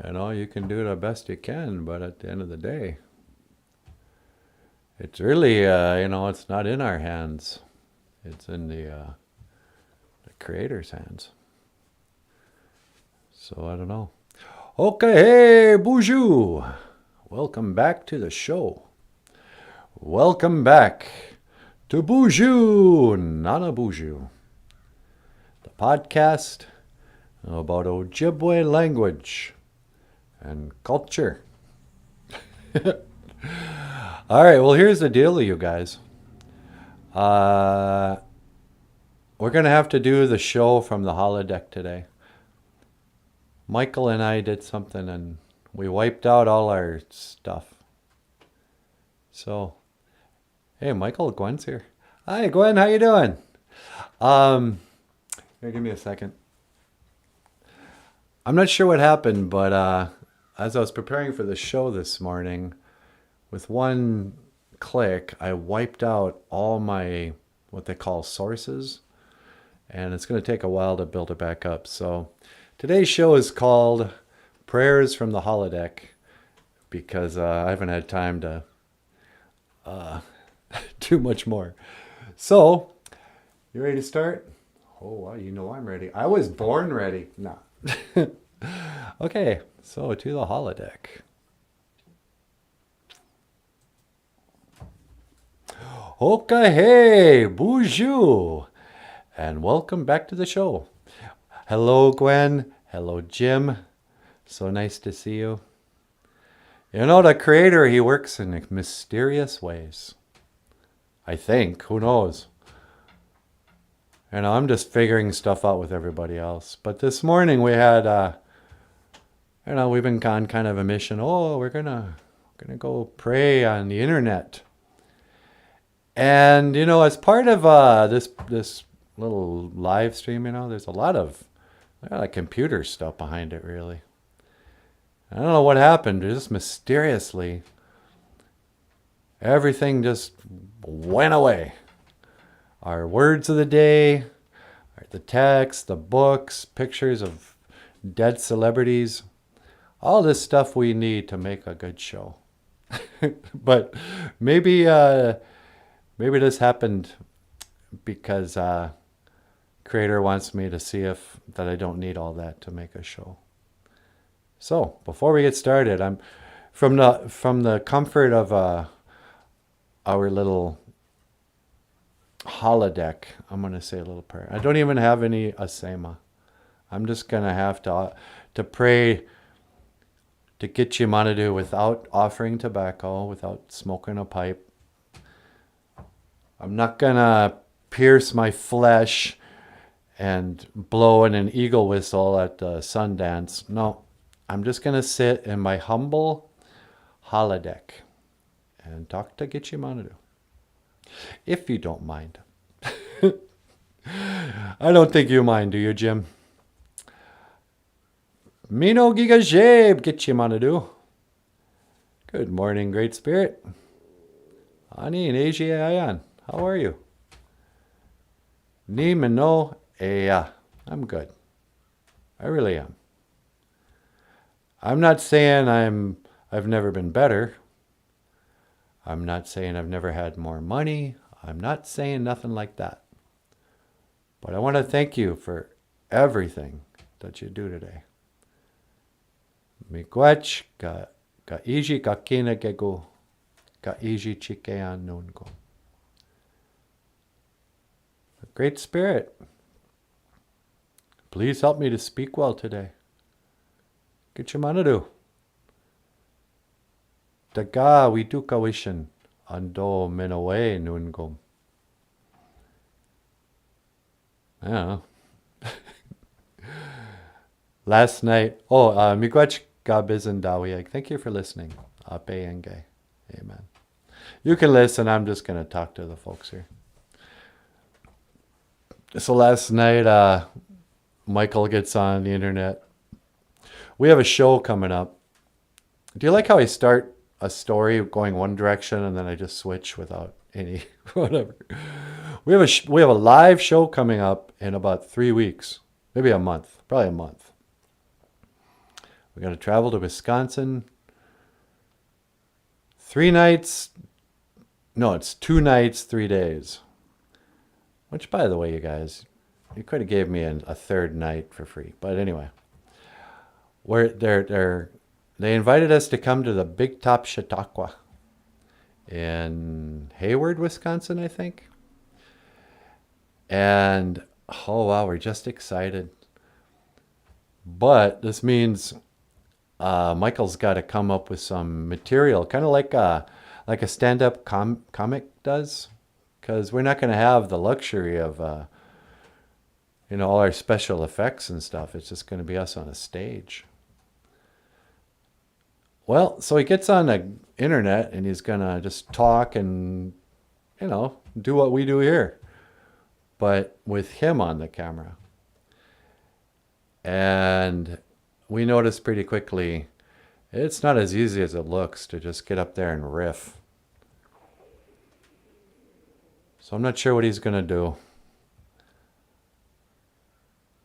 You can do the best you can, but at the end of the day, it's really, it's not in our hands. It's in the Creator's hands. So I don't know. Okay, hey, bonjour. Welcome back to the show. Welcome back to Bonjour, NANABOOZHOO, the podcast about Ojibwe language and culture. All right, well, here's the deal, you guys. We're going to have to do the show from the holodeck today. Michael and I did something and we wiped out all our stuff. So, hey, Michael, Gwen's here. Hi, Gwen, how you doing? Here, give me a second. I'm not sure what happened, but as I was preparing for the show this morning, with one click, I wiped out all my, what they call sources, and it's going to take a while to build it back up. So today's show is called Prayers from the Holodeck, because I haven't had time to do much more. So, you ready to start? Oh, wow, you know I'm ready. I was born ready. No. Okay, so to the holodeck. Okay, hey, bonjour, and welcome back to the show. Hello, Gwen. Hello, Jim. So nice to see you. You know, the Creator, he works in mysterious ways. I think. Who knows? I'm just figuring stuff out with everybody else. But this morning we had, we've been on kind of a mission. Oh, we're gonna go pray on the internet. And as part of this little live stream, there's a lot of computer stuff behind it. Really, I don't know what happened. Just mysteriously, everything just went away. Our words of the day, the text, the books, pictures of dead celebrities, all this stuff we need to make a good show. But maybe this happened because Creator wants me to see if that I don't need all that to make a show. So before we get started, I'm from the comfort of our little holodeck, I'm going to say a little prayer. I don't even have any asema. I'm just going to have to pray to get Chimanadu without offering tobacco, without smoking a pipe. I'm not going to pierce my flesh and blow in an eagle whistle at the Sundance. No, I'm just going to sit in my humble holodeck and talk to Gitchimanadu. If you don't mind. I don't think you mind, do you, Jim? Mino Giga Jabe, Gitchimanadu. Good morning, Great Spirit. Ani and Ayan, how are you? Ni Mino Eya. I'm good. I really am. I'm not saying I've never been better. I'm not saying I've never had more money. I'm not saying nothing like that. But I want to thank you for everything that you do today. Miigwech ka iji ka kina gego ka iji chikean nungo. Great Spirit, please help me to speak well today. Gitchimanadu. Daga widuka wishin ando minawe nungum. I don't know. Last night, miigwech gabizan dawieg. Thank you for listening. Ape enge. Amen. You can listen. I'm just going to talk to the folks here. So last night, Michael gets on the internet. We have a show coming up. Do you like how I start a story going one direction and then I just switch without any whatever? We have a live show coming up in about 3 weeks, maybe a month, probably a month. We got to travel to Wisconsin. 3 nights. No, it's 2 nights, 3 days. Which, by the way, you guys, you could have gave me a third night for free. But anyway, they invited us to come to the Big Top Chautauqua in Hayward, Wisconsin, I think. And, oh wow, we're just excited. But this means Michael's got to come up with some material, kind of like a stand-up comic does, because we're not going to have the luxury of all our special effects and stuff. It's just going to be us on a stage. Well, so he gets on the internet and he's going to just talk and, do what we do here, but with him on the camera. And we noticed pretty quickly, it's not as easy as it looks to just get up there and riff. So I'm not sure what he's going to do,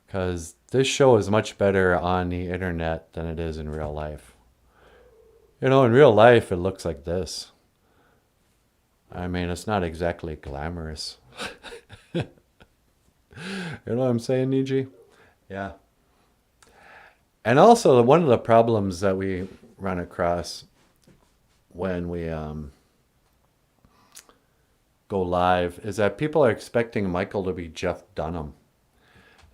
because this show is much better on the internet than it is in real life. In real life, it looks like this. I mean, it's not exactly glamorous. You know what I'm saying, Niji? Yeah. And also, one of the problems that we run across when we go live is that people are expecting Michael to be Jeff Dunham.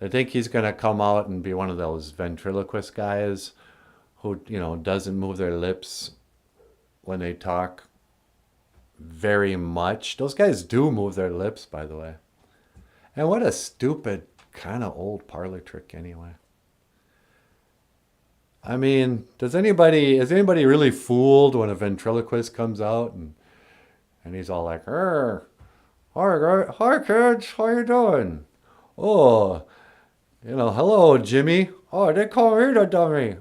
They think he's going to come out and be one of those ventriloquist guys who, doesn't move their lips when they talk very much. Those guys do move their lips, by the way. And what a stupid kind of old parlor trick anyway. I mean, is anybody really fooled when a ventriloquist comes out and he's all like, hi kids, how you doing? Oh, hello, Jimmy. Oh, they call me the dummy.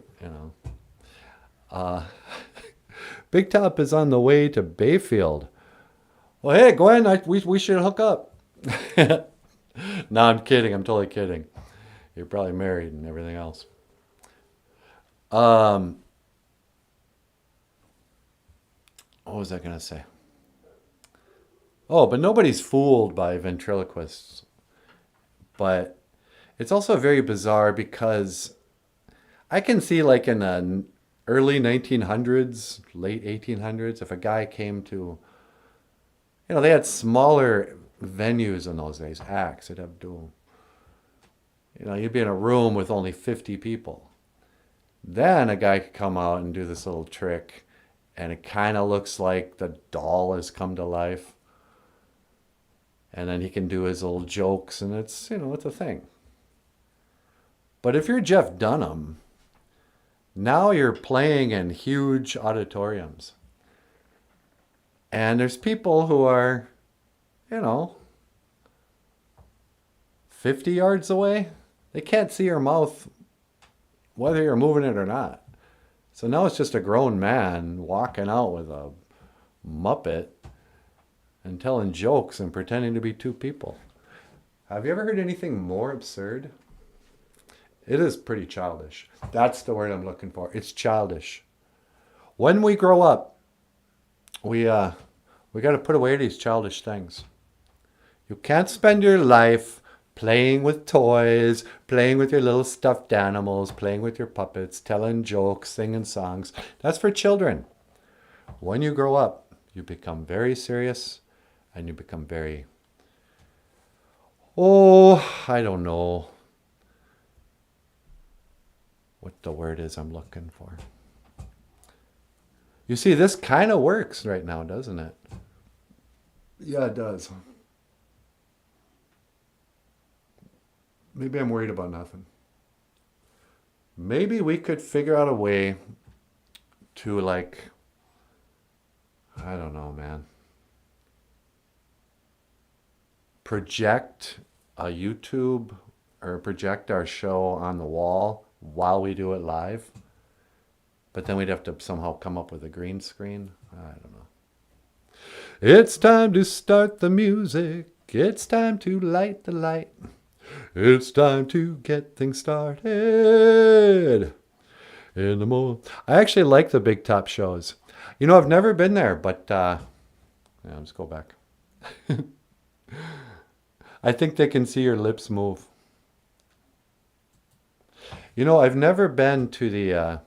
Big Top is on the way to Bayfield. Well, hey, Gwen, we should hook up. No, I'm kidding. I'm totally kidding. You're probably married and everything else. What was I going to say? Oh, but nobody's fooled by ventriloquists. But it's also very bizarre because I can see, like, in the early 1900s, late 1800s, if a guy came to, they had smaller venues in those days, acts. They'd have to, you'd be in a room with only 50 people. Then a guy could come out and do this little trick, and it kind of looks like the doll has come to life. And then he can do his little jokes, and it's, it's a thing. But if you're Jeff Dunham, now you're playing in huge auditoriums. And there's people who are, 50 yards away. They can't see your mouth whether you're moving it or not. So now it's just a grown man walking out with a Muppet and telling jokes and pretending to be two people. Have you ever heard anything more absurd? It is pretty childish. That's the word I'm looking for. It's childish. When we grow up, we got to put away these childish things. You can't spend your life playing with toys, playing with your little stuffed animals, playing with your puppets, telling jokes, singing songs. That's for children. When you grow up, you become very serious and you become very, I don't know what the word is I'm looking for. You see, this kind of works right now, doesn't it? Yeah, it does. Maybe I'm worried about nothing. Maybe we could figure out a way to, like, I don't know, man. Project a YouTube or project our show on the wall while we do it live. But then we'd have to somehow come up with a green screen. I don't know. It's time to start the music. It's time to light the light. It's time to get things started. In the moon. I actually like the big top shows. You know, I've never been there, but yeah, let's go back. I think they can see your lips move. You know, I've never been to the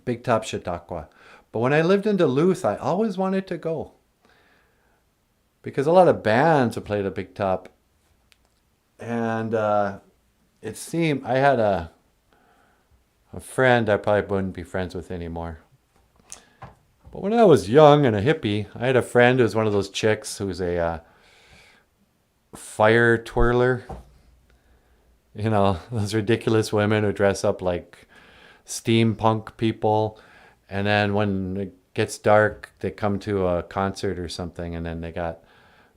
Big Top Chautauqua, but when I lived in Duluth, I always wanted to go because a lot of bands would play the Big Top, and it seemed I had a friend I probably wouldn't be friends with anymore. But when I was young and a hippie, I had a friend who was one of those chicks who's a fire twirler. You know, those ridiculous women who dress up like steampunk people. And then when it gets dark, they come to a concert or something. And then they got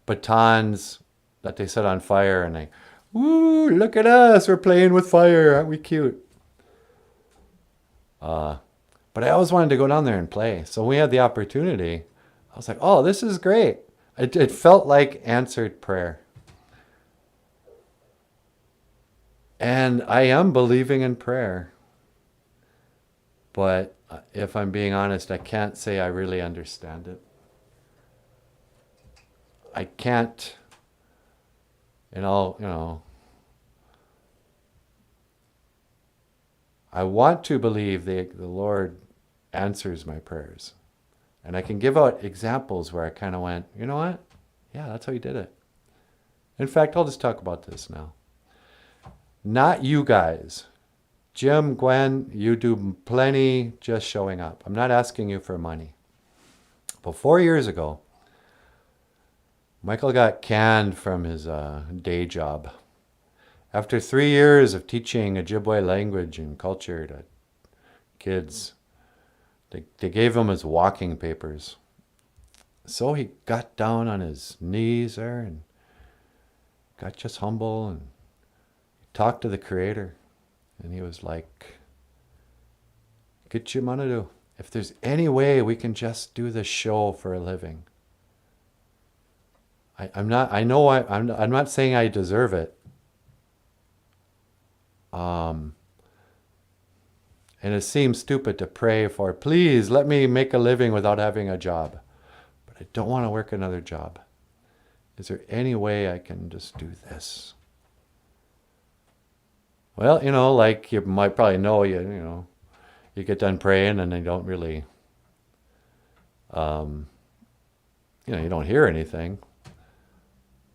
batons that they set on fire. And they, woo, look at us. We're playing with fire. Aren't we cute? But I always wanted to go down there and play. So when we had the opportunity, I was like, oh, this is great. It felt like answered prayer. And I am believing in prayer. But if I'm being honest, I can't say I really understand it. I can't, you know, I want to believe the Lord answers my prayers. And I can give out examples where I kind of went, you know what? Yeah, that's how he did it. In fact, I'll just talk about this now. Not you guys. Jim, Gwen, you do plenty just showing up. I'm not asking you for money. But 4 years ago, Michael got canned from his day job. After 3 years of teaching Ojibwe language and culture to kids, they gave him his walking papers. So he got down on his knees there and got just humble and talked to the Creator. And he was like, "Get you manadu. If there's any way we can just do this show for a living." I'm not saying I deserve it. And it seems stupid to pray for, please let me make a living without having a job. But I don't want to work another job. Is there any way I can just do this? Well, you know, like you might probably know, you get done praying and they don't really, you don't hear anything.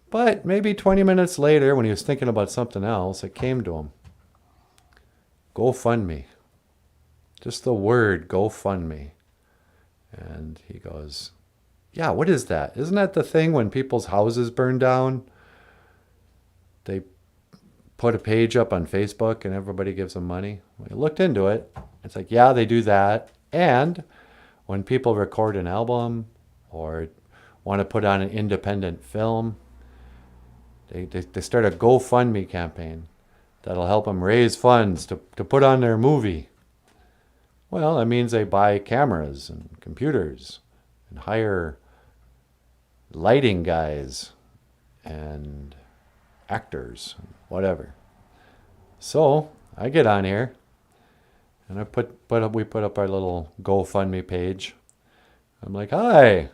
But maybe 20 minutes later, when he was thinking about something else, it came to him. GoFundMe. Just the word GoFundMe. And he goes, yeah, what is that? Isn't that the thing when people's houses burn down? They put a page up on Facebook and everybody gives them money. We looked into it. It's like, yeah, they do that. And when people record an album or want to put on an independent film, they start a GoFundMe campaign that'll help them raise funds to put on their movie. Well, that means they buy cameras and computers and hire lighting guys and actors, whatever. So I get on here and we put up our little GoFundMe page. I'm like, hi,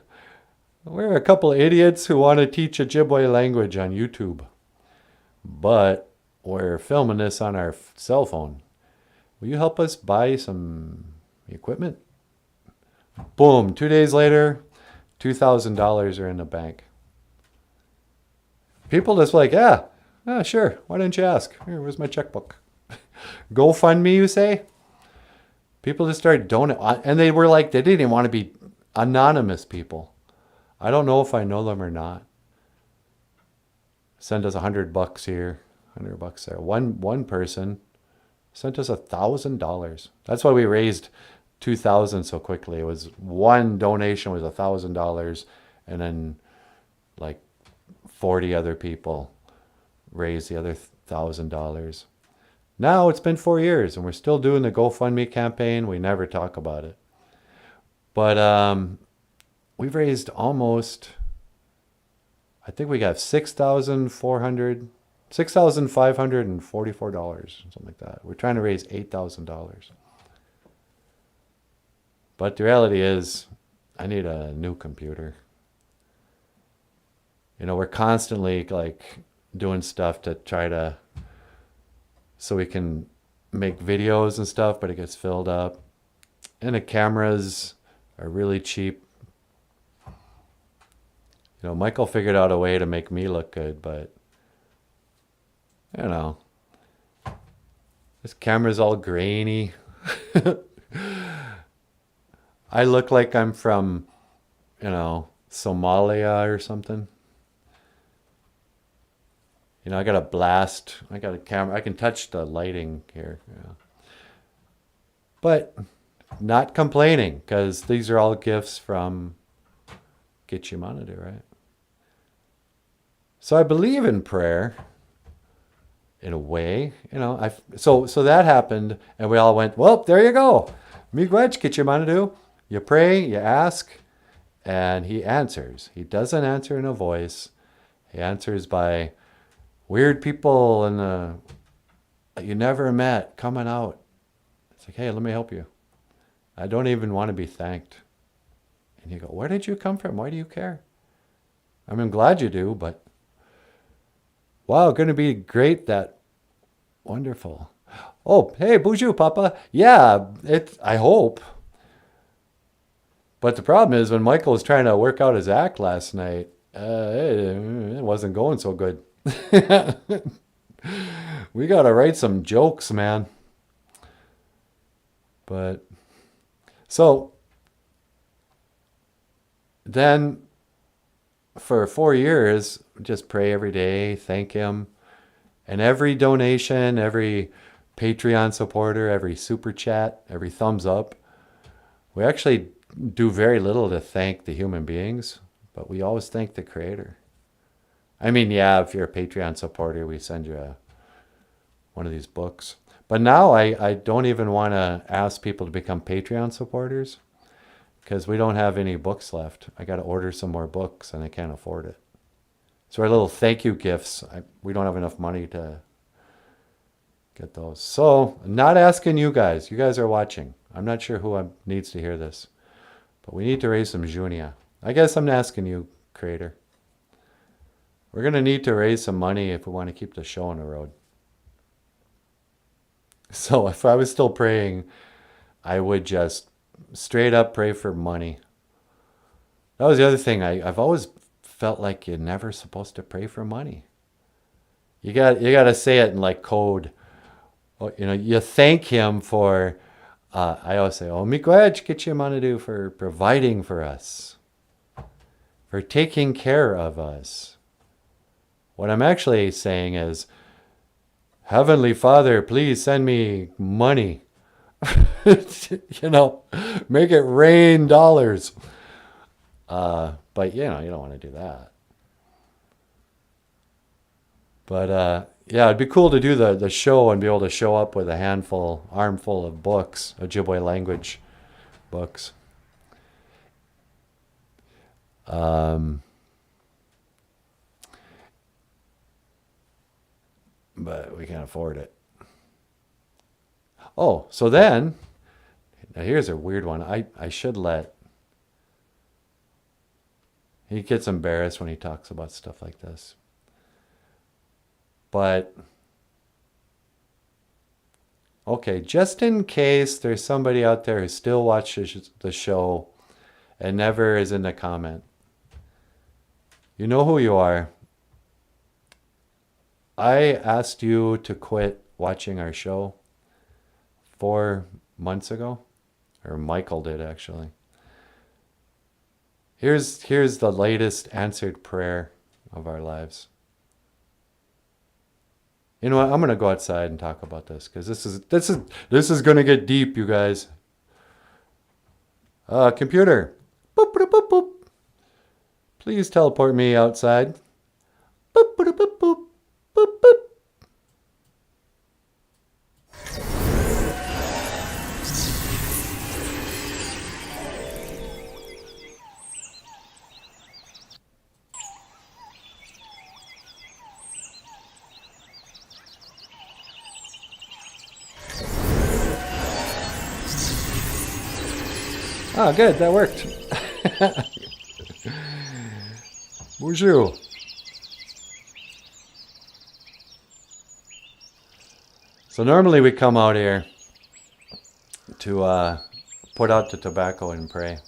we're a couple of idiots who want to teach Ojibwe language on YouTube, but we're filming this on our cell phone. Will you help us buy some equipment? Boom, 2 days later, $2,000 are in the bank. People just like, yeah, sure. Why didn't you ask? Here, where's my checkbook? GoFundMe, you say? People just started donating. And they were like, they didn't even want to be anonymous people. I don't know if I know them or not. Send us $100 here, $100 there. One person sent us $1,000. That's why we raised $2,000 so quickly. It was one donation was $1,000, and then like 40 other people raised the other $1,000. Now it's been 4 years and we're still doing the GoFundMe campaign. We never talk about it. But we've raised almost, I think we got $6,544, something like that. We're trying to raise $8,000. But the reality is, I need a new computer. We're constantly like doing stuff to try to, so we can make videos and stuff, but it gets filled up. And the cameras are really cheap. Michael figured out a way to make me look good, but this camera's all grainy. I look like I'm from, Somalia or something. I got a blast. I got a camera. I can touch the lighting here. Yeah. But not complaining, because these are all gifts from GOFUNDME, right? So I believe in prayer, in a way. So that happened, and we all went, well, there you go. Miigwech GOFUNDME. You pray, you ask, and he answers. He doesn't answer in a voice. He answers by weird people that you never met coming out. It's like, hey, let me help you. I don't even want to be thanked. And you go, where did you come from? Why do you care? I'm glad you do, but wow, going to be great. That wonderful. Oh, hey, bonjour, Papa. Yeah, I hope. But the problem is, when Michael was trying to work out his act last night, it wasn't going so good. We got to write some jokes, man. But so then for 4 years, just pray every day, thank him. And every donation, every Patreon supporter, every super chat, every thumbs up, we actually do very little to thank the human beings, but we always thank the Creator. Yeah, if you're a Patreon supporter, we send you one of these books. But now I don't even want to ask people to become Patreon supporters, because we don't have any books left. I got to order some more books, and I can't afford it. So our little thank you gifts, we don't have enough money to get those. So I'm not asking you guys. You guys are watching. I'm not sure who needs to hear this, but we need to raise some junia. I guess I'm asking you, Creator. We're going to need to raise some money if we want to keep the show on the road. So if I was still praying, I would just straight up pray for money. That was the other thing. I've always felt like you're never supposed to pray for money. You got to say it in like code. You thank him for, I always say, oh, miigwech GOFUNDME for providing for us, for taking care of us. What I'm actually saying is, Heavenly Father, please send me money. Make it rain dollars. But you don't want to do that. But yeah, it'd be cool to do the show and be able to show up with a armful of books, Ojibwe language books. But we can't afford it. Oh, so then, now here's a weird one. I should let, he gets embarrassed when he talks about stuff like this. But, okay, just in case there's somebody out there who still watches the show and never is in the comment, you know who you are. I asked you to quit watching our show 4 months ago, or Michael did actually. Here's the latest answered prayer of our lives. You know what? I'm gonna go outside and talk about this, because this is gonna get deep, you guys. Computer, boop, boop, boop, boop. Please teleport me outside. Boop, boop, boop, boop. Boop, boop. Oh, good. That worked. Bonjour. So normally we come out here to put out the tobacco and pray.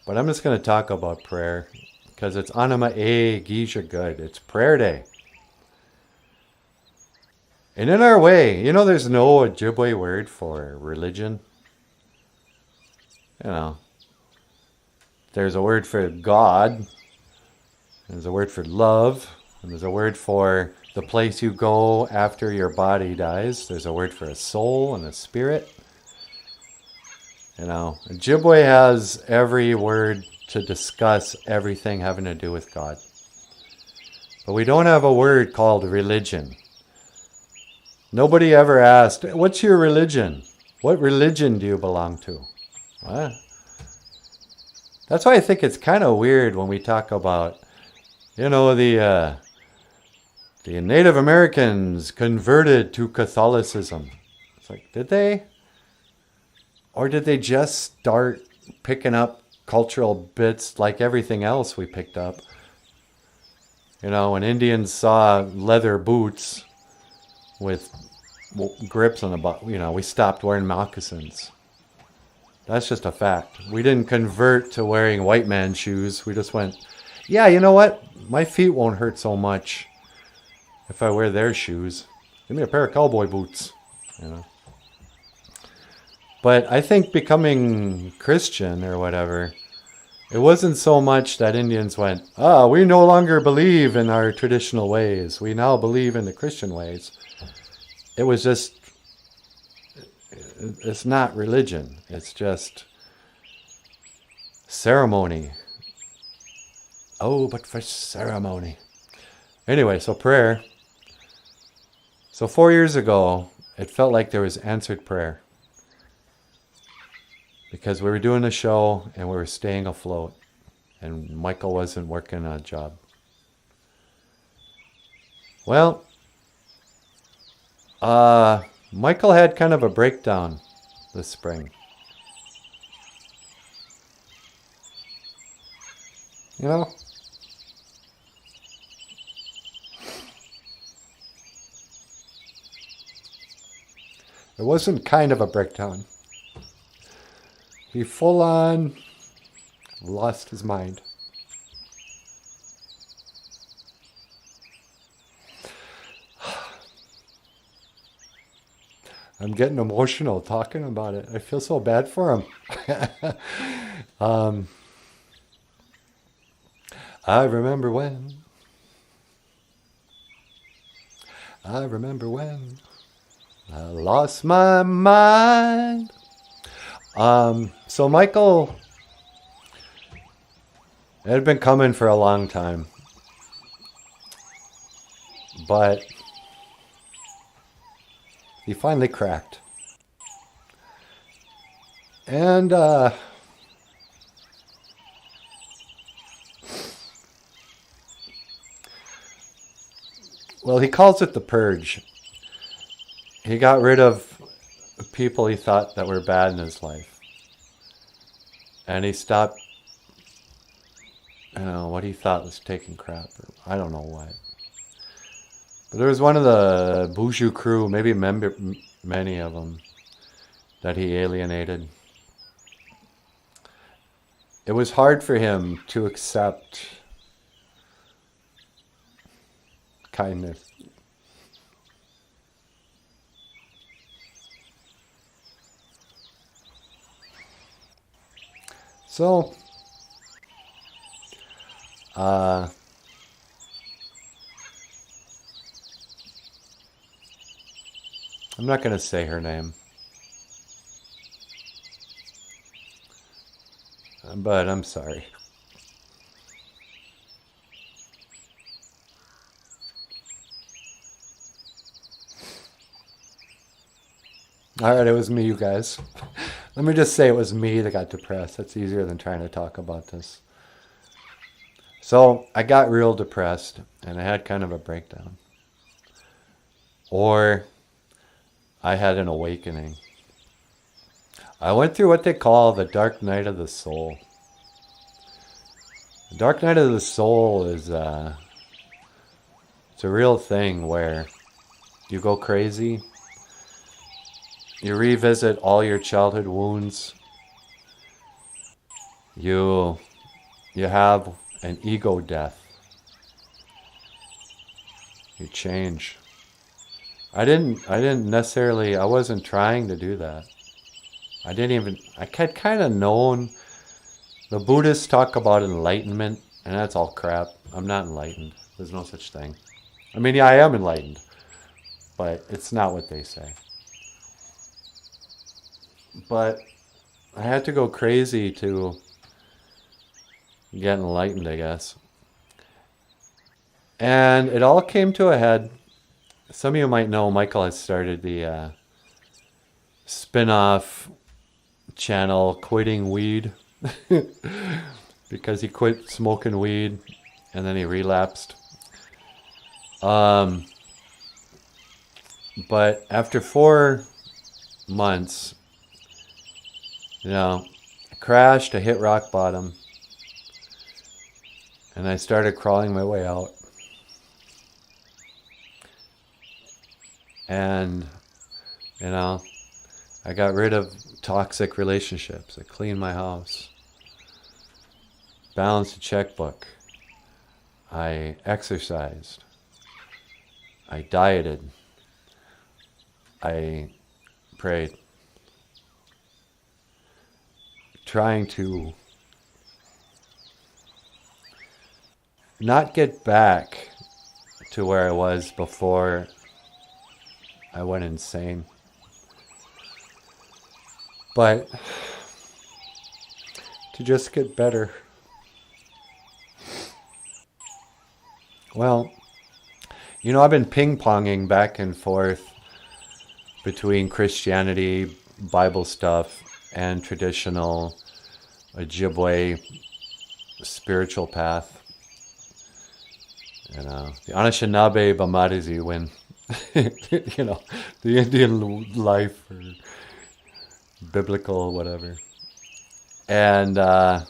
But I'm just going to talk about prayer because it's Anima E Gisha Good. It's prayer day. And in our way, you know, there's no Ojibwe word for religion. You know, there's a word for God. There's a word for love. And there's a word for the place you go after your body dies. There's a word for a soul and a spirit. You know, Ojibwe has every word to discuss everything having to do with God. But we don't have a word called religion. Nobody ever asked, what's your religion? What religion do you belong to? What? That's why I think it's kind of weird when we talk about, you know, the Native Americans converted to Catholicism. It's like, did they? Or did they just start picking up cultural bits like everything else we picked up? You know, when Indians saw leather boots with grips on the butt, you know, we stopped wearing moccasins. That's just a fact. We didn't convert to wearing white man shoes. We just went, yeah, you know what? My feet won't hurt so much if I wear their shoes. Give me a pair of cowboy boots, you know. But I think becoming Christian or whatever, it wasn't so much that Indians went, we no longer believe in our traditional ways. We now believe in the Christian ways. It was just, it's not religion. It's just ceremony. Oh, but for ceremony. Anyway, so prayer. So 4 years ago, it felt like there was answered prayer. Because we were doing a show and we were staying afloat. And Michael wasn't working a job. Well, Michael had kind of a breakdown this spring. You know? It wasn't kind of a breakdown. He full on lost his mind. I'm getting emotional talking about it. I feel so bad for him. I remember when I lost my mind. So Michael, it had been coming for a long time, but he finally cracked. And, well, he calls it the purge. He got rid of people he thought that were bad in his life. And he stopped, you know, what he thought was taking crap. Or I don't know what. But there was one of the Boozhoo crew, maybe many of them, that he alienated. It was hard for him to accept kindness. So, I'm not going to say her name, but I'm sorry. All right, it was me, you guys. Let me just say it was me that got depressed. That's easier than trying to talk about this. So I got real depressed, and I had kind of a breakdown. Or I had an awakening. I went through what they call the dark night of the soul. The dark night of the soul is it's a real thing where you go crazy. You revisit all your childhood wounds. You have an ego death. You change. I wasn't trying to do that. I had kind of known. The Buddhists talk about enlightenment, and that's all crap. I'm not enlightened. There's no such thing. I mean, yeah, I am enlightened, but it's not what they say. But I had to go crazy to get enlightened, I guess. And it all came to a head. Some of you might know Michael has started the spin-off channel, Quitting Weed, because he quit smoking weed and then he relapsed. But after 4 months, I crashed, I hit rock bottom, and I started crawling my way out. And, I got rid of toxic relationships. I cleaned my house. Balanced a checkbook. I exercised. I dieted. I prayed. Trying to not get back to where I was before I went insane. But to just get better. Well, I've been ping-ponging back and forth between Christianity, Bible stuff, and traditional Ojibwe spiritual path. The Anishinaabe Bamadizi win. The Indian life or biblical whatever. And but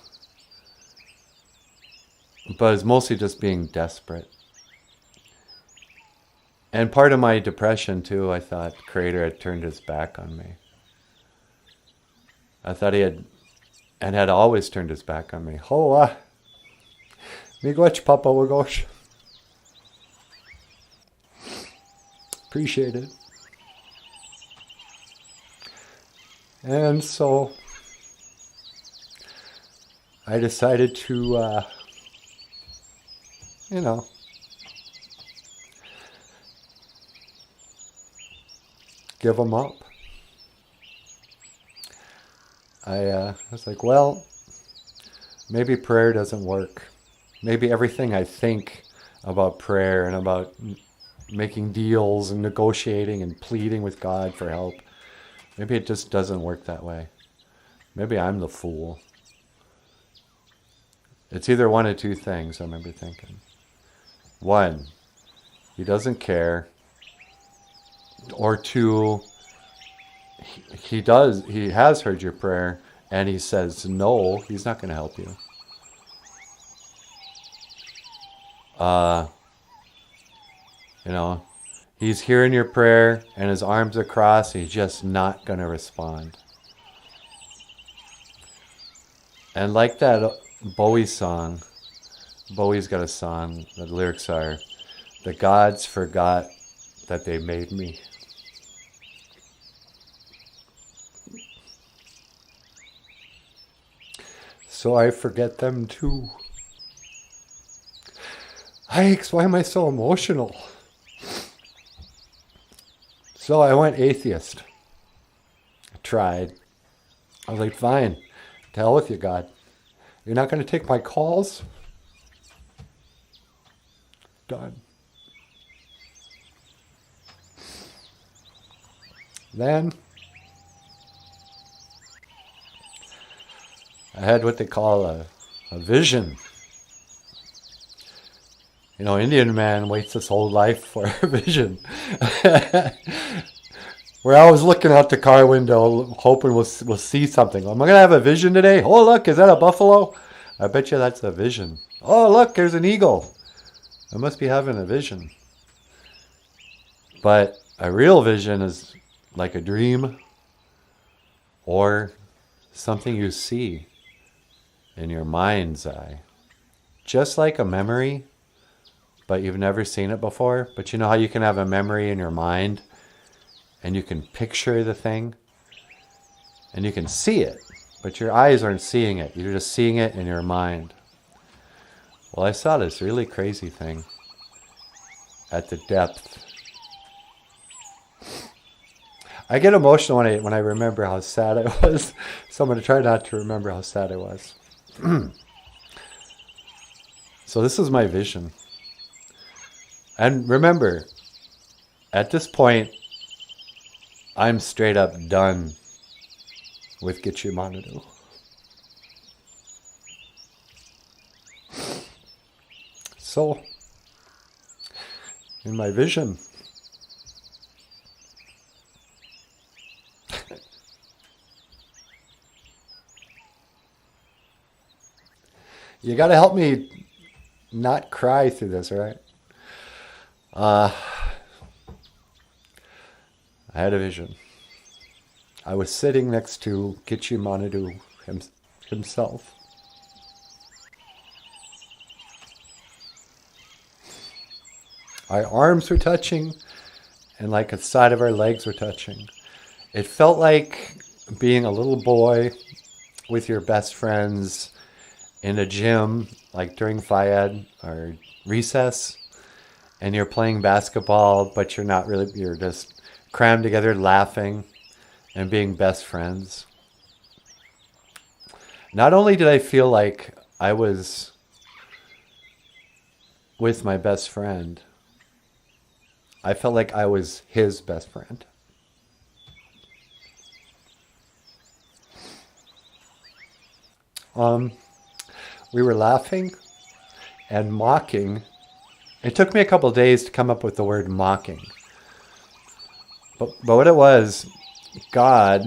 it's mostly just being desperate. And part of my depression too, I thought the Creator had turned his back on me. I thought he had always turned his back on me. Miigwech Papa Wagosh. Appreciate it. And so I decided to, give them up. I was like, well, maybe prayer doesn't work. Maybe everything I think about prayer and about making deals and negotiating and pleading with God for help, maybe it just doesn't work that way. Maybe I'm the fool. It's either one of two things, I remember thinking. One, he doesn't care. Or two, he has heard your prayer and he says no, he's not going to help you. He's hearing your prayer and his arms are crossed, he's just not going to respond. And like that Bowie song, Bowie's got a song, the lyrics are, the gods forgot that they made me. So I forget them too. Yikes, why am I so emotional? So I went atheist. I tried. I was like, fine, to hell with you, God. You're not going to take my calls? Done. Then I had what they call a vision. Indian man waits his whole life for a vision. We're always looking out the car window, hoping we'll see something. Am I gonna have a vision today? Oh, look, is that a buffalo? I bet you that's a vision. Oh, look, there's an eagle. I must be having a vision. But a real vision is like a dream or something you see in your mind's eye. Just like a memory, but you've never seen it before. But you know how you can have a memory in your mind and you can picture the thing and you can see it, but your eyes aren't seeing it. You're just seeing it in your mind. Well, I saw this really crazy thing at the depth. I get emotional when I remember how sad I was. So I'm going to try not to remember how sad I was. So this is my vision. And remember, at this point, I'm straight up done with GOFUNDME. So, in my vision, you got to help me not cry through this, right? I had a vision. I was sitting next to GOFUNDME himself. Our arms were touching, and like the side of our legs were touching. It felt like being a little boy with your best friends in a gym, like during Phys Ed or recess, and you're playing basketball, but you're not really, you're just crammed together laughing and being best friends. Not only did I feel like I was with my best friend, I felt like I was his best friend. We were laughing and mocking. It took me a couple of days to come up with the word mocking. But what it was, God,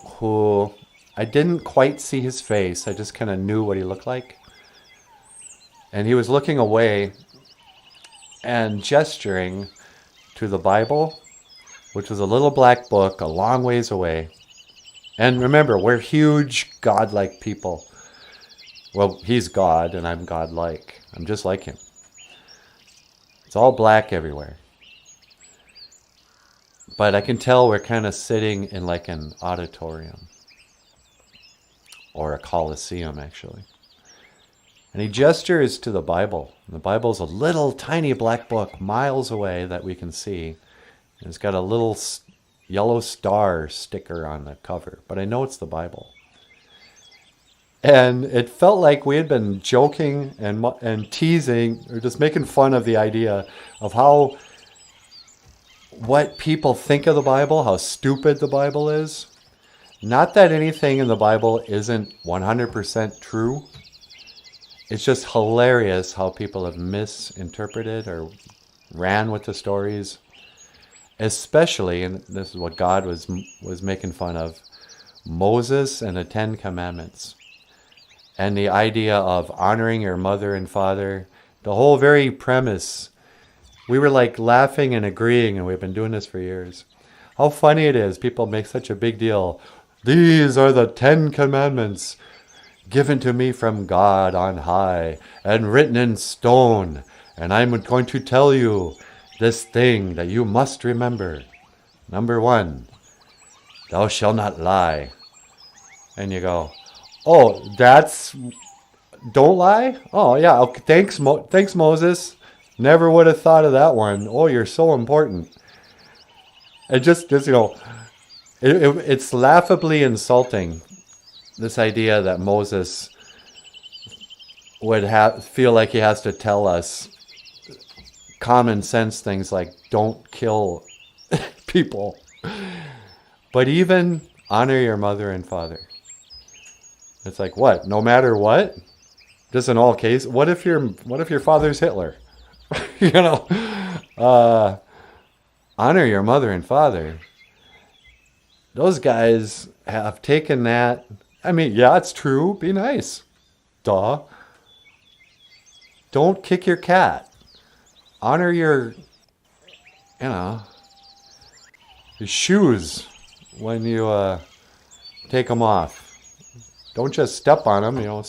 who I didn't quite see his face, I just kind of knew what he looked like. And he was looking away and gesturing to the Bible, which was a little black book a long ways away. And remember, we're huge God-like people. Well, he's God and I'm God-like. I'm just like him. It's all black everywhere. But I can tell we're kind of sitting in like an auditorium. Or a coliseum, actually. And he gestures to the Bible. And the Bible's a little tiny black book miles away that we can see. And it's got a little yellow star sticker on the cover. But I know it's the Bible. And it felt like we had been joking and teasing or just making fun of the idea of how what people think of the Bible, how stupid the Bible is. Not that anything in the Bible isn't 100% true. It's just hilarious how people have misinterpreted or ran with the stories. Especially, and this is what God was making fun of, Moses and the 10 Commandments. And the idea of honoring your mother and father. The whole very premise. We were like laughing and agreeing, and we've been doing this for years. How funny it is. People make such a big deal. These are the 10 Commandments given to me from God on high and written in stone. And I'm going to tell you this thing that you must remember. Number 1, thou shalt not lie. And you go, oh, don't lie? Oh, yeah, okay, thanks, Moses. Never would have thought of that one. Oh, you're so important. And just you know, it's laughably insulting, this idea that Moses would feel like he has to tell us common sense things like don't kill people. But even honor your mother and father. It's like, what? No matter what? Just in all cases? What if your father's Hitler? You know? Honor your mother and father. Those guys have taken that. I mean, yeah, it's true. Be nice. Duh. Don't kick your cat. Honor your, you know, your shoes when you take them off. Don't just step on them, you know.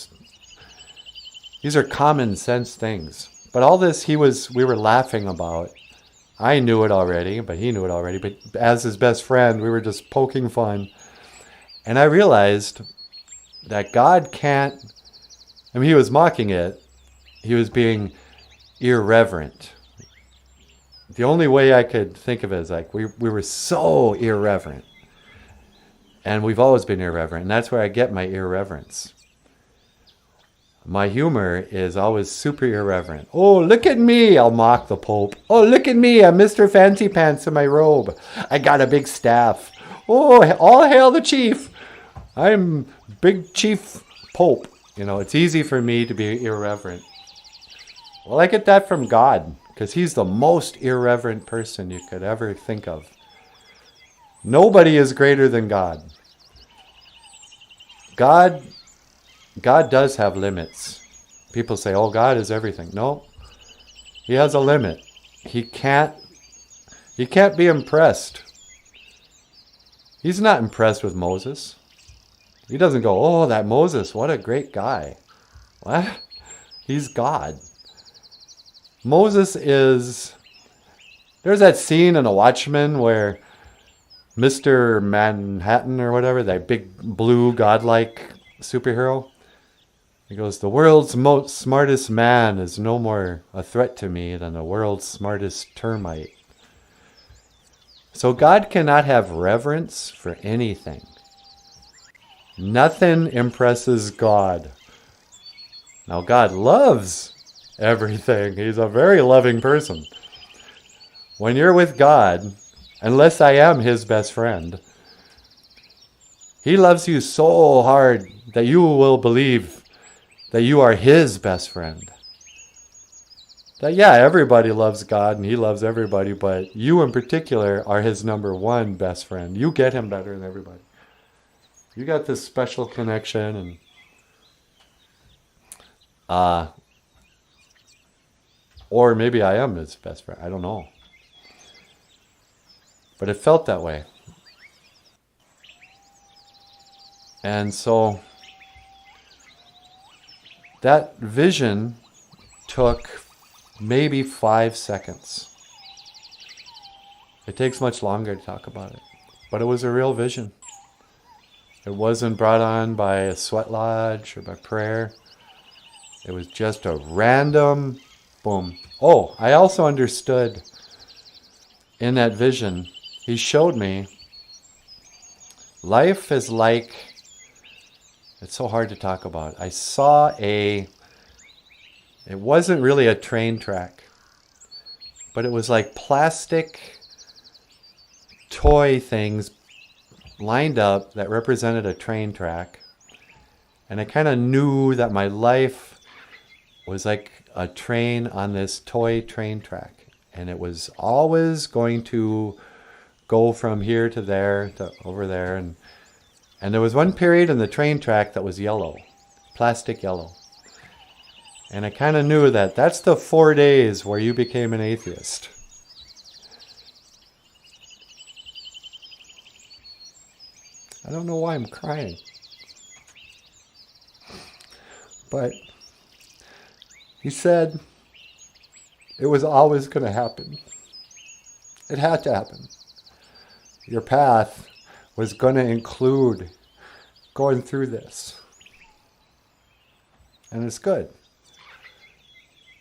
These are common sense things. But all this we were laughing about. I knew it already, but he knew it already. But as his best friend, we were just poking fun. And I realized that God can't, I mean, he was mocking it. He was being irreverent. The only way I could think of it is like we were so irreverent. And we've always been irreverent. And that's where I get my irreverence. My humor is always super irreverent. Oh, look at me. I'll mock the Pope. Oh, look at me. I'm Mr. Fancy Pants in my robe. I got a big staff. Oh, all hail the chief. I'm Big Chief Pope. You know, it's easy for me to be irreverent. Well, I get that from God, because he's the most irreverent person you could ever think of. Nobody is greater than God. God does have limits. People say, oh, God is everything. No, he has a limit. He can't be impressed. He's not impressed with Moses. He doesn't go, oh, that Moses, what a great guy. What? He's God. Moses is... There's that scene in The Watchmen where Mr. Manhattan or whatever, that big blue godlike superhero, he goes, the world's most smartest man is no more a threat to me than the world's smartest termite. So God cannot have reverence for anything. Nothing impresses God. Now God loves everything. He's a very loving person. When you're with God, unless I am his best friend, he loves you so hard that you will believe that you are his best friend. That, yeah, everybody loves God and he loves everybody, but you in particular are his number one best friend. You get him better than everybody. You got this special connection, and or maybe I am his best friend. I don't know. But it felt that way. And so that vision took maybe 5 seconds. It takes much longer to talk about it. But it was a real vision. It wasn't brought on by a sweat lodge or by prayer. It was just a random boom. Oh, I also understood in that vision, he showed me life is like, it's so hard to talk about. I saw it wasn't really a train track, but it was like plastic toy things lined up that represented a train track. And I kind of knew that my life was like a train on this toy train track. And it was always going to go from here to there to over there. And there was one period in the train track that was yellow, plastic yellow. And I kind of knew that that's the 4 days where you became an atheist. I don't know why I'm crying. But he said it was always going to happen. It had to happen. Your path was going to include going through this. And it's good.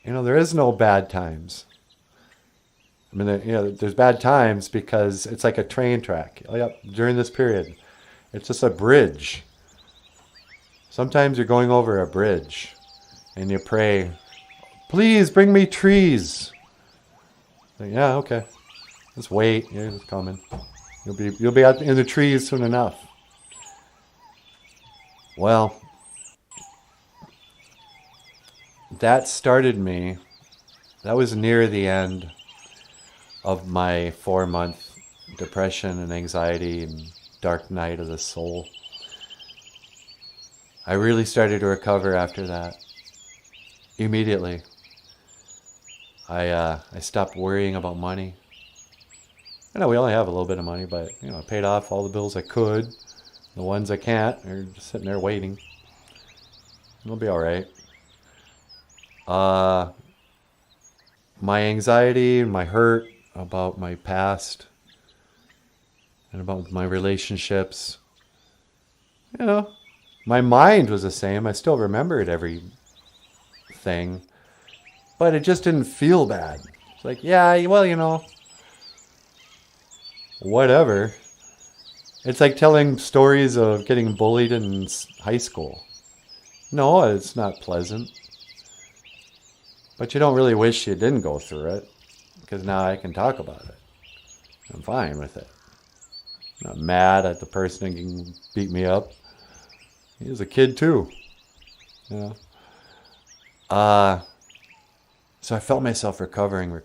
You know, there is no bad times. I mean, there's bad times because it's like a train track. Oh, yep, during this period. It's just a bridge. Sometimes you're going over a bridge and you pray, please bring me trees. Like, yeah, okay. Just wait. Yeah, it's coming. You'll be out in the trees soon enough. Well, that started me. That was near the end of my 4-month depression and anxiety and dark night of the soul. I really started to recover after that. Immediately. I stopped worrying about money. I know we only have a little bit of money, but I paid off all the bills I could. The ones I can't are just sitting there waiting. It'll be all right. My anxiety and my hurt about my past and about my relationships, my mind was the same. I still remembered everything, but it just didn't feel bad. It's like, yeah, well, whatever. It's like telling stories of getting bullied in high school. No, it's not pleasant. But you don't really wish you didn't go through it, because now I can talk about it. I'm fine with it. I'm not mad at the person who beat me up. He was a kid too. So I felt myself recovering.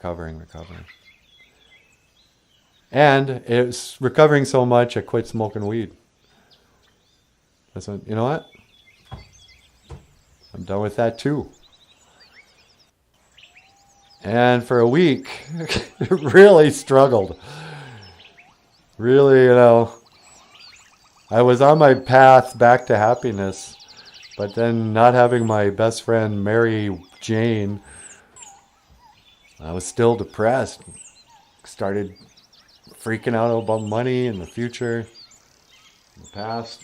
And it's recovering so much, I quit smoking weed. I said, you know what? I'm done with that too. And for a week, really struggled. Really, I was on my path back to happiness, but then not having my best friend Mary Jane, I was still depressed. Started freaking out about money and the future, the past.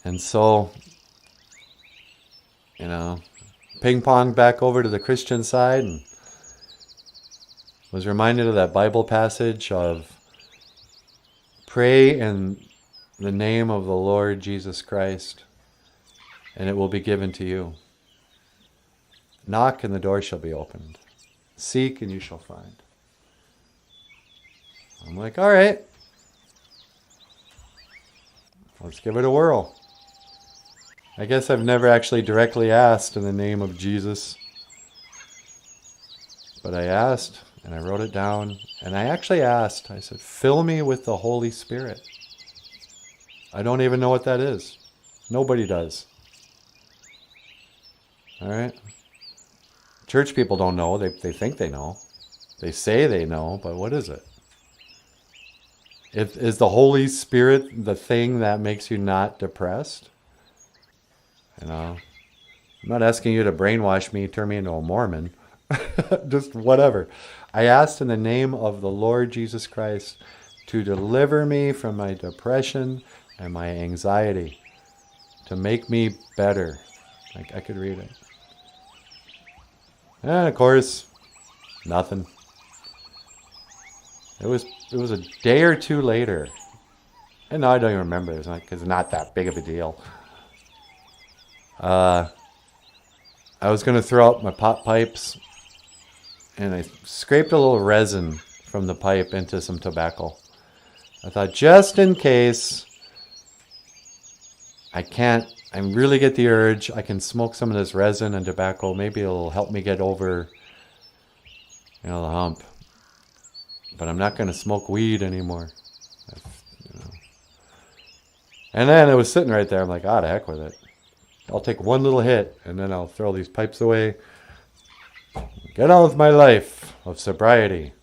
And so, ping-ponged back over to the Christian side and was reminded of that Bible passage of pray in the name of the Lord Jesus Christ, and it will be given to you. Knock and the door shall be opened. Seek and you shall find. I'm like, all right. Let's give it a whirl. I guess I've never actually directly asked in the name of Jesus. But I asked, and I wrote it down, and I actually asked, I said, fill me with the Holy Spirit. I don't even know what that is. Nobody does. All right? Church people don't know. They think they know. They say they know, but what is it? Is the Holy Spirit the thing that makes you not depressed? I'm not asking you to brainwash me, turn me into a Mormon. Just whatever. I asked in the name of the Lord Jesus Christ to deliver me from my depression and my anxiety, to make me better. I could read it. And of course, nothing. It was a day or two later. And no, I don't even remember. It's not that big of a deal. I was going to throw out my pot pipes, and I scraped a little resin from the pipe into some tobacco. I thought, just in case I really get the urge, I can smoke some of this resin and tobacco. Maybe it'll help me get over, the hump. But I'm not going to smoke weed anymore. And then it was sitting right there. I'm like, to heck with it. I'll take one little hit, and then I'll throw these pipes away. Get on with my life of sobriety.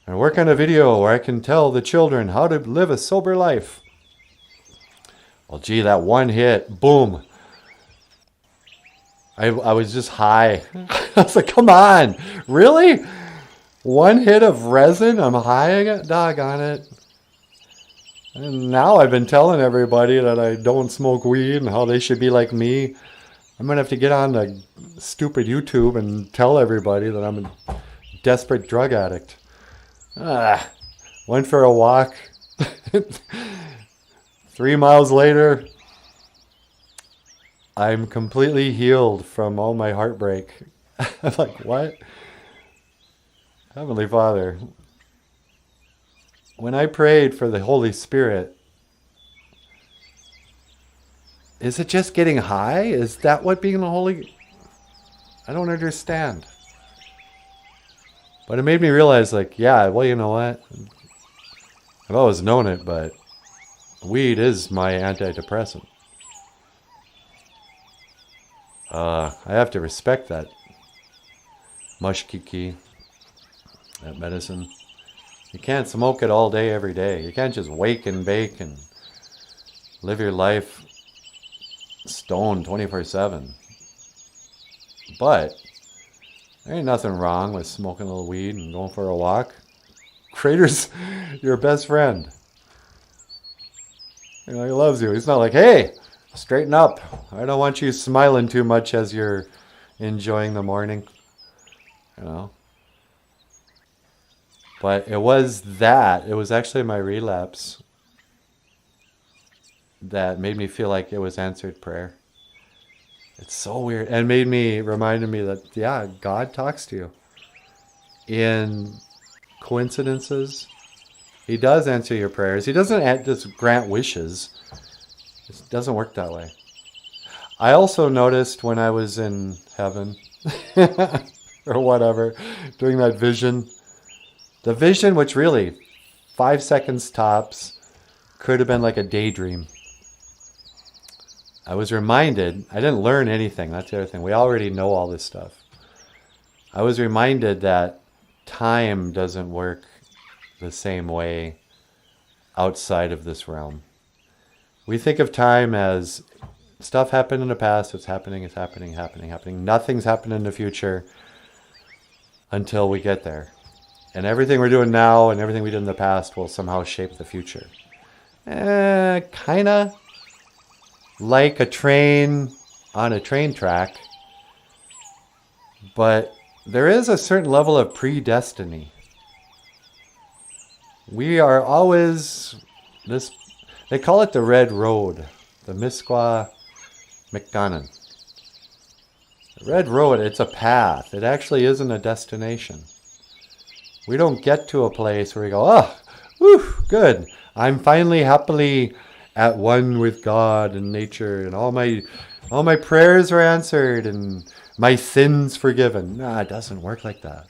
And work on a video where I can tell the children how to live a sober life. Well, gee, that one hit, boom. I was just high. I was like, come on, really? One hit of resin, I'm high again? Doggone it. And now I've been telling everybody that I don't smoke weed and how they should be like me. I'm going to have to get on the stupid YouTube and tell everybody that I'm a desperate drug addict. Went for a walk. 3 miles later, I'm completely healed from all my heartbreak. I'm like, what? Heavenly Father, when I prayed for the Holy Spirit, Is it just getting high? Is that what being a holy... I don't understand. But it made me realize, like, yeah, well, you know what? I've always known it, but weed is my antidepressant. I have to respect that. Mushkiki, that medicine. You can't smoke it all day, every day. You can't just wake and bake and live your life stoned 24/7. But there ain't nothing wrong with smoking a little weed and going for a walk. Creator's your best friend. You know, he loves you. He's not like, hey, straighten up. I don't want you smiling too much as you're enjoying the morning. You know. But it was actually my relapse that made me feel like it was answered prayer. It's so weird. And reminded me that, yeah, God talks to you. In coincidences, he does answer your prayers. He doesn't just grant wishes. It doesn't work that way. I also noticed when I was in heaven, or whatever, doing that vision, the vision, which really, 5 seconds tops, could have been like a daydream. I was reminded, I didn't learn anything, that's the other thing. We already know all this stuff. I was reminded that time doesn't work the same way outside of this realm. We think of time as stuff happened in the past, it's happening. Nothing's happening in the future until we get there. And everything we're doing now and everything we did in the past will somehow shape the future. Kinda like a train on a train track. But there is a certain level of predestiny. We are always this, they call it the red road, the Misqua McDonough. The red road, it's a path. It actually isn't a destination. We don't get to a place where we go, oh, whew, good. I'm finally happily at one with God and nature, and all my prayers are answered and my sins forgiven. Nah, it doesn't work like that.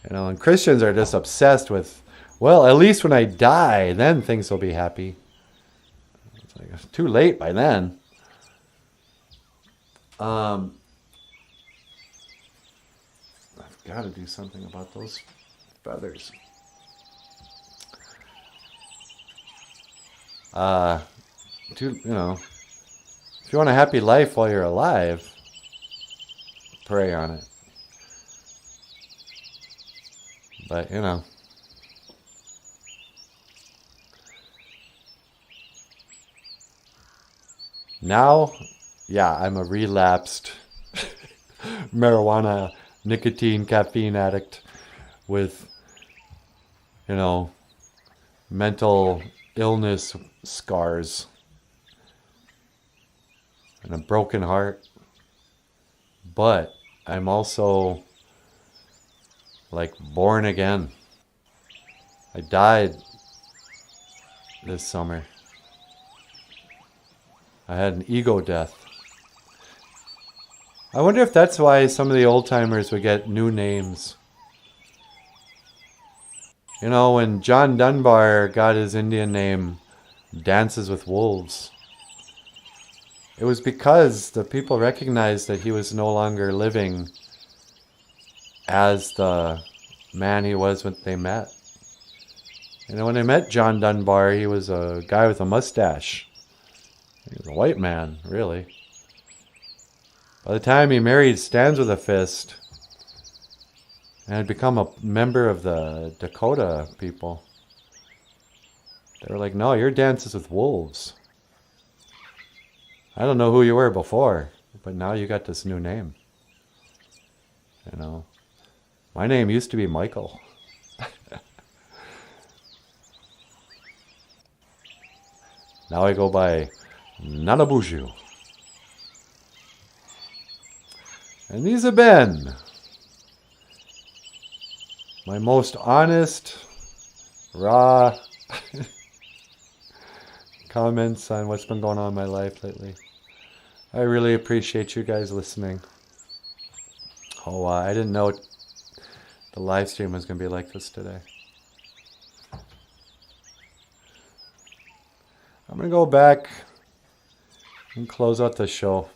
You know, and Christians are just obsessed with, well, at least when I die, then things will be happy. It's like, it's too late by then. I've got to do something about those feathers. You know, if you want a happy life while you're alive, pray on it. But, you know, now, yeah, I'm a relapsed marijuana, nicotine, caffeine addict with, you know, mental illness scars and a broken heart. But I'm also like born again. I died this summer. I had an ego death. I wonder if that's why some of the old timers would get new names. You know, when John Dunbar got his Indian name, Dances with Wolves, it was because the people recognized that he was no longer living as the man he was when they met. You know, when they met John Dunbar, he was a guy with a mustache. He was a white man, really. By the time he married Stands with a Fist and had become a member of the Dakota people, they were like, no, you're Dances with Wolves. I don't know who you were before, but now you got this new name. You know, my name used to be Michael. Now I go by NANABOOZHOO. And these have been my most honest, raw, comments on what's been going on in my life lately. I really appreciate you guys listening. Oh, I didn't know the live stream was going to be like this today. I'm going to go back and close out the show.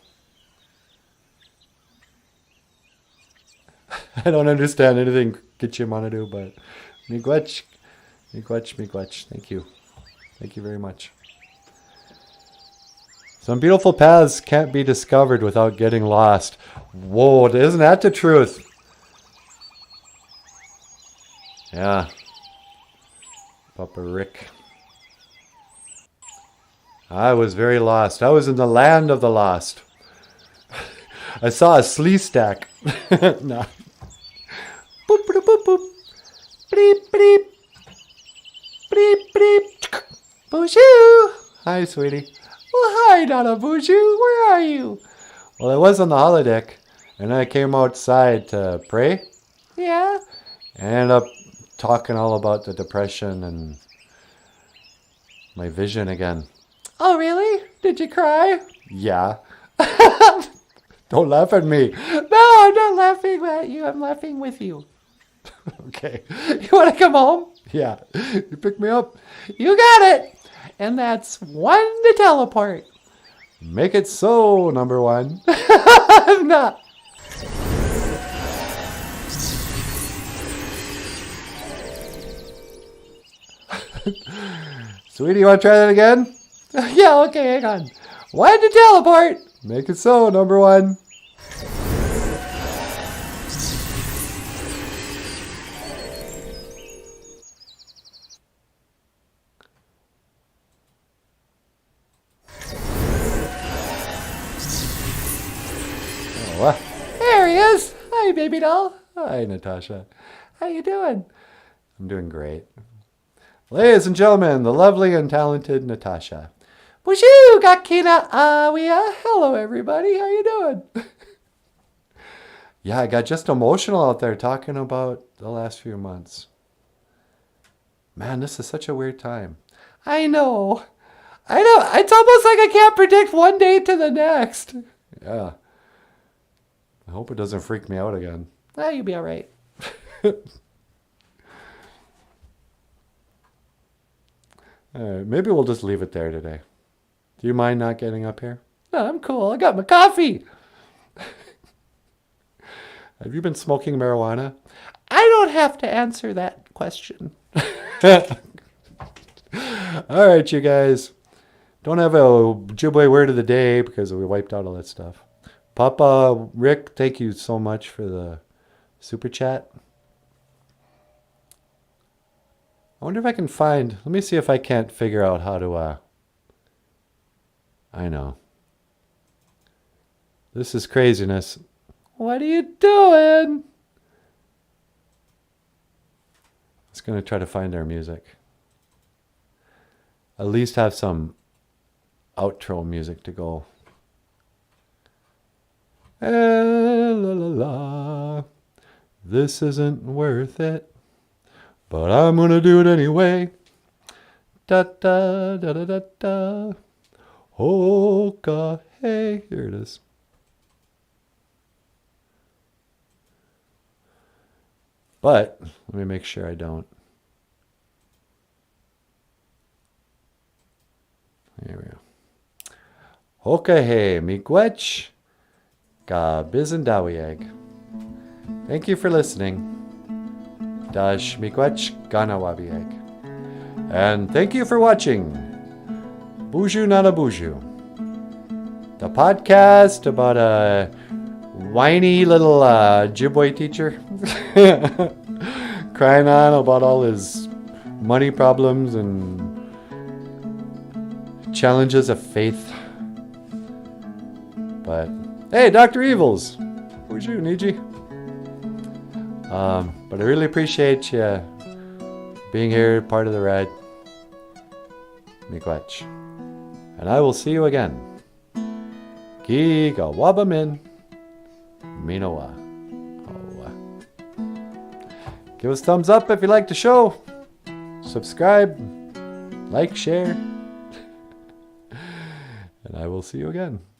I don't understand anything Kichimanadu, but miigwech, miigwech, miigwech. Thank you. Thank you very much. Some beautiful paths can't be discovered without getting lost. Whoa, isn't that the truth? Yeah. Papa Rick. I was very lost. I was in the land of the lost. I saw a slee stack. No. Boop, boop, boop, boop. Bleep, bleep. Bleep, bleep. Bonjour. Hi, sweetie. Well, hi, NANABOOZHOO. Where are you? Well, I was on the holodeck, and I came outside to pray. Yeah. And ended up talking all about the depression and my vision again. Oh, really? Did you cry? Yeah. Don't laugh at me. No, I'm not laughing at you. I'm laughing with you. Okay. You want to come home? Yeah. You pick me up? You got it. And that's one to teleport. Make it so, number one. I'm not. Sweetie, you want to try that again? Yeah, okay, hang on. One to teleport. Make it so, number one. Oh, there he is. Hi, baby doll. Hi, Natasha. How you doing? I'm doing great. Ladies and gentlemen, the lovely and talented Natasha. Bonjour, Gakina Awia. Hello, everybody. How you doing? Yeah, I got just emotional out there talking about the last few months. Man, this is such a weird time. I know. It's almost like I can't predict one day to the next. Yeah. I hope it doesn't freak me out again. You'll be all right. All right, maybe we'll just leave it there today. Do you mind not getting up here? No, I'm cool. I got my coffee. Have you been smoking marijuana? I don't have to answer that question. All right, you guys. Don't have a Ojibwe word of the day because we wiped out all that stuff. Papa Rick, thank you so much for the super chat. I wonder if I can find... Let me see if I can't figure out how to... I know. This is craziness. What are you doing? I was going to try to find our music. At least have some outro music to go. La la la. This isn't worth it. But I'm gonna do it anyway. Da da da da da da. Hoka hey. Here it is. But let me make sure I don't. Here we go. Hoka hey miigwech ga bizendawieg. Thank you for listening. Dash miigwech ganawabieg. And thank you for watching Boozhoo NANABOOZHOO, the podcast about a whiny little Ojibwe teacher crying on about all his money problems and challenges of faith. But hey, Dr. Evils, Boozhoo Niji. But I really appreciate you being here, part of the ride. Miigwech. And I will see you again. Ki ga wabamin. Minowa. Give us a thumbs up if you like the show. Subscribe. Like, share. we'll see you again.